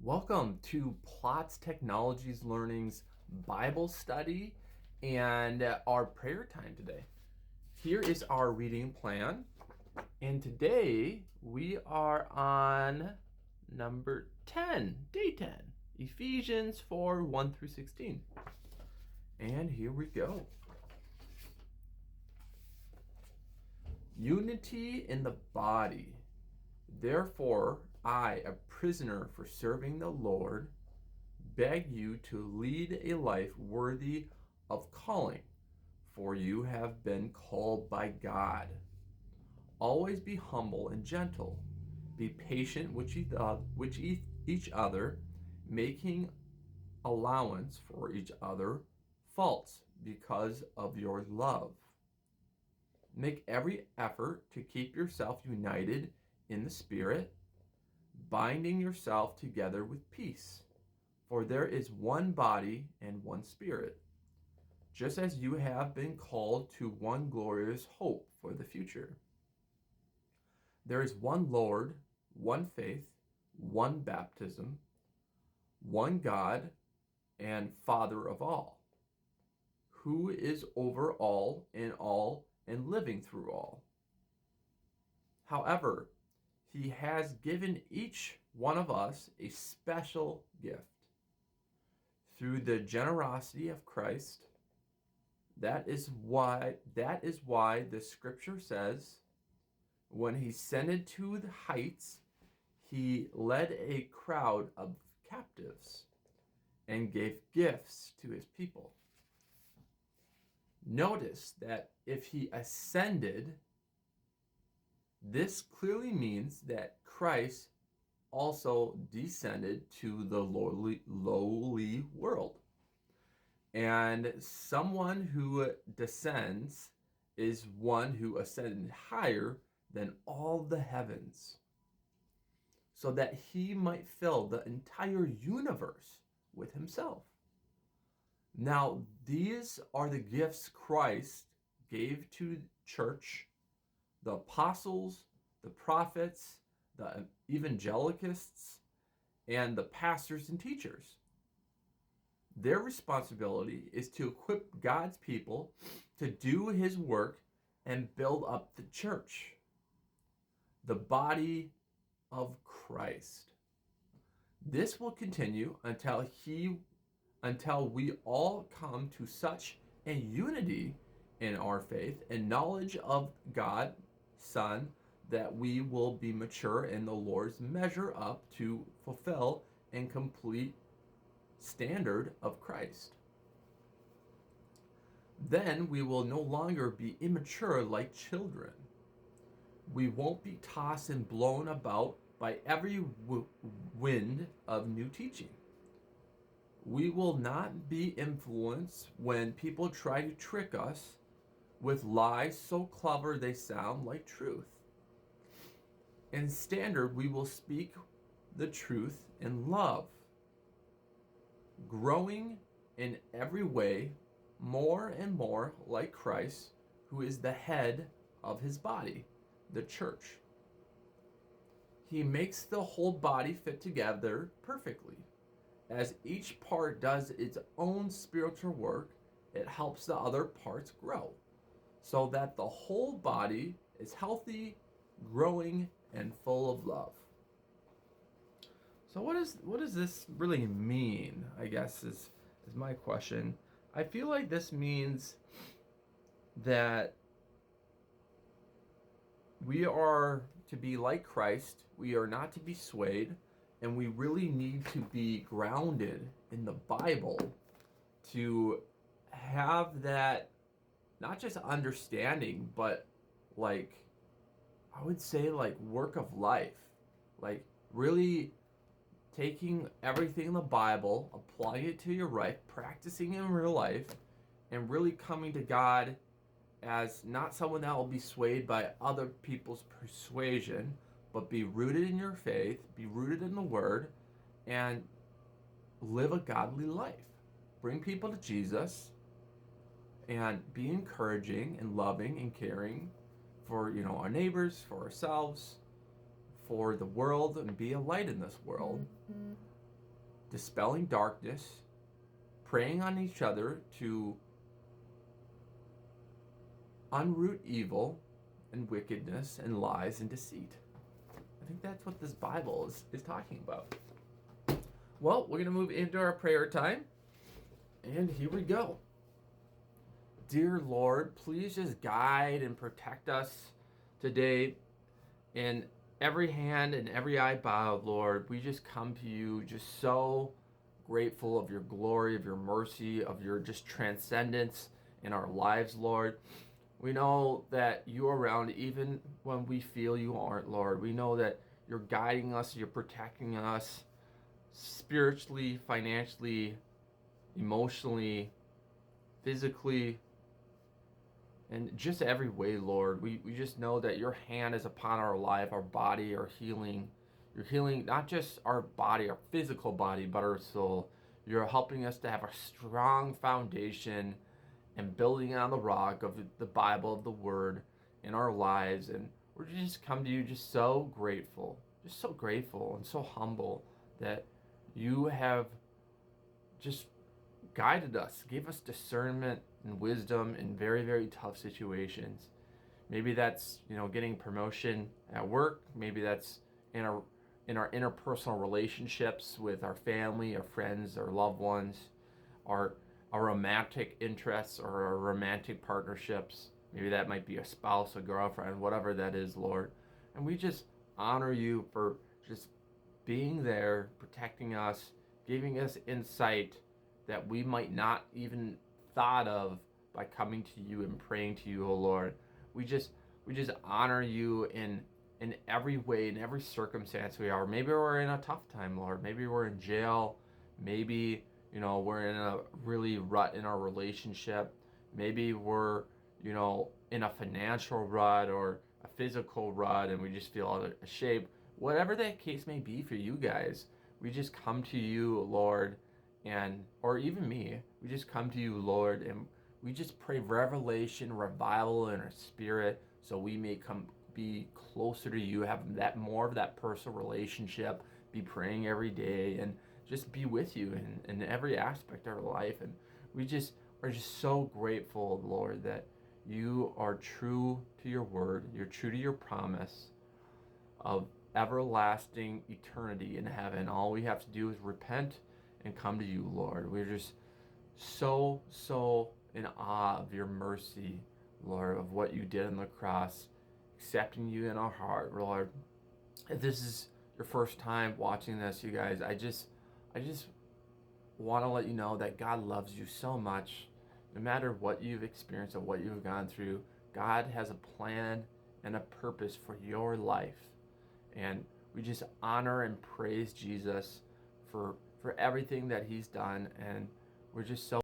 Welcome to Plots Technologies Learning's Bible study and our prayer time today. Here is our reading plan, and today we are on number 10, day 10, Ephesians 4, 1 through 16. And here we go. Unity in the body. Therefore, I, a prisoner for serving the Lord, beg you to lead a life worthy of calling, for you have been called by God. Always be humble and gentle. Be patient with each other, making allowance for each other's faults because of your love. Make every effort to keep yourself united in the Spirit, binding yourself together with peace. For there is one body and one Spirit, just as you have been called to one glorious hope for the future. There is one Lord, one faith, one baptism, one God and Father of all, who is over all, and living through all. However, He has given each one of us a special gift. Through the generosity of Christ, that is why the scripture says, when he ascended to the heights, he led a crowd of captives and gave gifts to his people. Notice that if he ascended, this clearly means that Christ also descended to the lowly world. And someone who descends is one who ascended higher than all the heavens, so that he might fill the entire universe with himself. Now, these are the gifts Christ gave to the church, the apostles, the prophets, the evangelicals, and the pastors and teachers. Their responsibility is to equip God's people to do his work and build up the church, the body of Christ. This will continue until we all come to such a unity in our faith and knowledge of God, Son, that we will be mature in the Lord's measure up to fulfill and complete standard of Christ. Then we will no longer be immature like children. We won't be tossed and blown about by every wind of new teaching. We will not be influenced when people try to trick us with lies so clever they sound like truth. Instead, we will speak the truth in love, growing in every way more and more like Christ, who is the head of his body, the church. He makes the whole body fit together perfectly. As each part does its own spiritual work, it helps the other parts grow, so that the whole body is healthy, growing, and full of love. So what does this really mean, I guess, is my question. I feel like this means that we are to be like Christ, we are not to be swayed, and we really need to be grounded in the Bible to have that, not just understanding, but like, I would say like work of life. Like really taking everything in the Bible, applying it to your life, practicing in real life, and really coming to God as not someone that will be swayed by other people's persuasion, but be rooted in your faith, be rooted in the Word, and live a godly life. Bring people to Jesus, and be encouraging and loving and caring for, our neighbors, for ourselves, for the world, and be a light in this world. dispelling darkness, praying on each other to unroot evil and wickedness and lies and deceit. I think that's what this Bible is talking about. Well, we're going to move into our prayer time. And here we go. Dear Lord, please just guide and protect us today. In every hand and every eye bowed, Lord, we just come to you just so grateful of your glory, of your mercy, of your just transcendence in our lives, Lord. We know that you're around even when we feel you aren't, Lord. We know that you're guiding us, you're protecting us spiritually, financially, emotionally, physically, and just every way, Lord. We just know that your hand is upon our life, our body, our healing. You're healing not just our body, our physical body, but our soul. You're helping us to have a strong foundation and building on the rock of the Bible, of the Word in our lives. And we're just come to you just so grateful and so humble that you have just guided us, gave us discernment and wisdom in very, very tough situations. Maybe that's, getting promotion at work. Maybe that's in our interpersonal relationships with our family, our friends, our loved ones, our romantic interests or our romantic partnerships. Maybe that might be a spouse, a girlfriend, whatever that is, Lord. And we just honor you for just being there, protecting us, giving us insight that we might not even thought of by coming to you and praying to you, oh Lord. We just honor you in every way, in every circumstance we are. Maybe we're in a tough time, Lord. Maybe we're in jail. Maybe, we're in a really rut in our relationship. Maybe we're, in a financial rut or a physical rut and we just feel out of shape. Whatever that case may be for you guys, we just come to you, Lord, or even me, we just come to you, Lord, and we just pray revelation, revival in our spirit, so we may be closer to you, have that more of that personal relationship, be praying every day, and just be with you in every aspect of our life. And we just are just so grateful, Lord, that you are true to your word, you're true to your promise of everlasting eternity in heaven. All we have to do is repent and come to you, Lord. We're just so in awe of your mercy, Lord, of what you did on the cross, accepting you in our heart, Lord. If this is your first time watching this, you guys, I just want to let you know that God loves you so much. No matter what you've experienced or what you've gone through, God has a plan and a purpose for your life. And we just honor and praise Jesus for everything that he's done. And we're just so